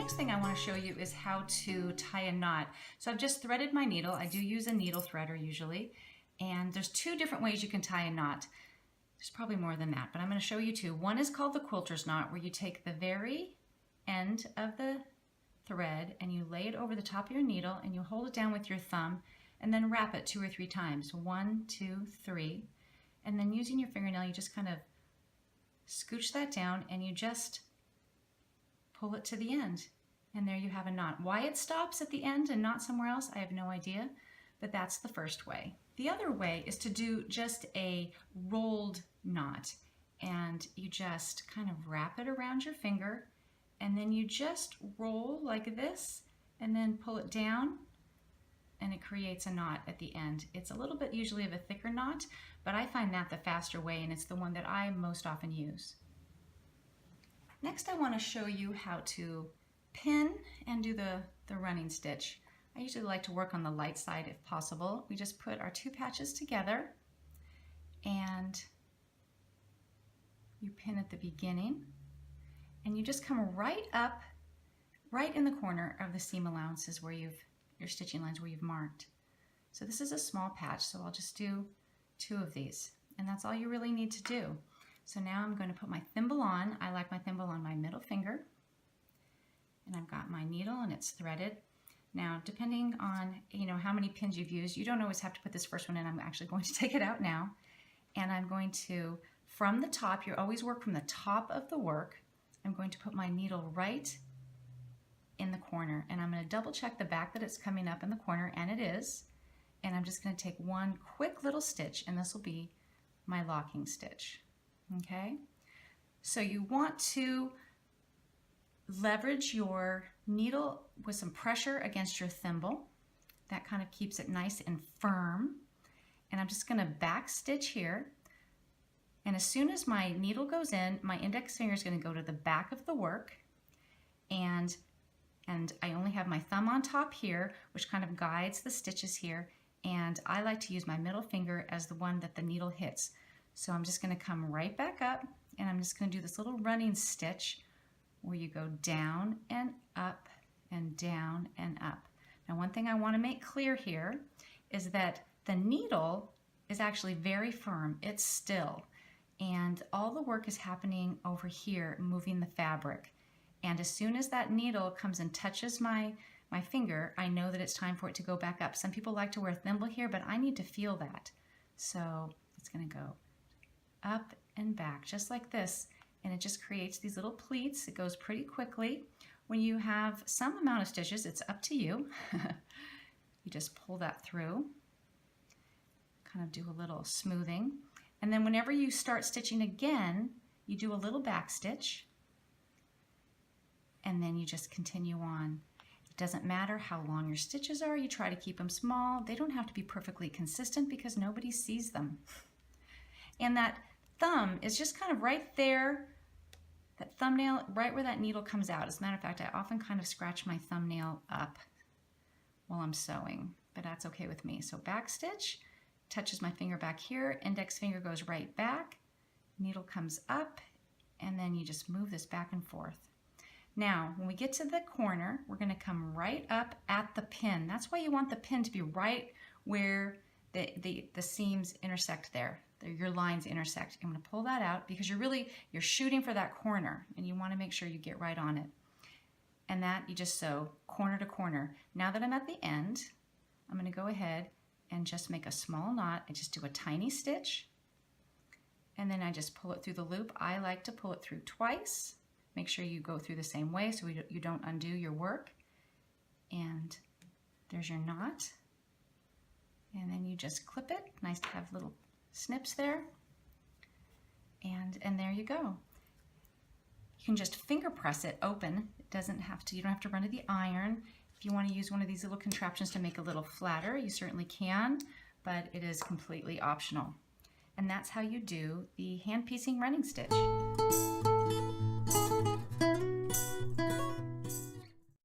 next thing I want to show you is how to tie a knot. So I've just threaded my needle. I do use a needle threader usually, and there's two different ways you can tie a knot. There's probably more than that, but I'm going to show you two. One is called the Quilters Knot, where you take the very end of the thread and you lay it over the top of your needle and you hold it down with your thumb and then wrap it 2 or 3 times. 1, 2, 3. And then using your fingernail, you just kind of scooch that down and you just pull it to the end. And there you have a knot. Why it stops at the end and not somewhere else, I have no idea, but that's the first way. The other way is to do just a rolled knot, and you just kind of wrap it around your finger and then you just roll like this and then pull it down and it creates a knot at the end. It's a little bit usually of a thicker knot, but I find that the faster way, and it's the one that I most often use. Next, I want to show you how to pin and do the running stitch. I usually like to work on the light side if possible. We just put our 2 patches together and you pin at the beginning and you just come right up, right in the corner of the seam allowances where your stitching lines where you've marked. So this is a small patch, so I'll just do 2 of these, and that's all you really need to do. So now I'm going to put my thimble on. I like my thimble on my middle finger, and I've got my needle and it's threaded. Now, depending on how many pins you've used, you don't always have to put this first one in. I'm actually going to take it out now, and I'm going to, from the top, you always work from the top of the work. I'm going to put my needle right in the corner, and I'm going to double check the back that it's coming up in the corner, and it is. And I'm just going to take one quick little stitch, and this will be my locking stitch. Okay, so you want to leverage your needle with some pressure against your thimble. That kind of keeps it nice and firm. And I'm just going to back stitch here. And as soon as my needle goes in, my index finger is going to go to the back of the work. And I only have my thumb on top here, which kind of guides the stitches here. And I like to use my middle finger as the one that the needle hits. So I'm just going to come right back up, and I'm just going to do this little running stitch where you go down and up and down and up. Now, one thing I want to make clear here is that the needle is actually very firm. It's still, and all the work is happening over here, moving the fabric. And as soon as that needle comes and touches my finger, I know that it's time for it to go back up. Some people like to wear a thimble here, but I need to feel that. So it's going to go up and back just like this, and it just creates these little pleats. It goes pretty quickly. When you have some amount of stitches, it's up to you. You just pull that through, kind of do a little smoothing, and then whenever you start stitching again, you do a little back stitch, and then you just continue on. It doesn't matter how long your stitches are. You try to keep them small. They don't have to be perfectly consistent because nobody sees them. And that thumb is just kind of right there, that thumbnail right where that needle comes out. As a matter of fact, I often kind of scratch my thumbnail up while I'm sewing, but that's okay with me. So back stitch, touches my finger back here, index finger goes right back, needle comes up, and then you just move this back and forth. Now, when we get to the corner, we're going to come right up at the pin. That's why you want the pin to be right where the seams intersect there. Your lines intersect. I'm going to pull that out because you're shooting for that corner, and you want to make sure you get right on it. And that you just sew corner to corner. Now that I'm at the end, I'm going to go ahead and just make a small knot. I just do a tiny stitch, and then I just pull it through the loop. I like to pull it through twice. Make sure you go through the same way so you don't undo your work. And there's your knot. And then you just clip it. Nice to have little snips there, and there you go. You can just finger press it open. It doesn't have to, you don't have to run to the iron. If you want to use one of these little contraptions to make a little flatter, you certainly can, but it is completely optional. And that's how you do the hand piecing running stitch.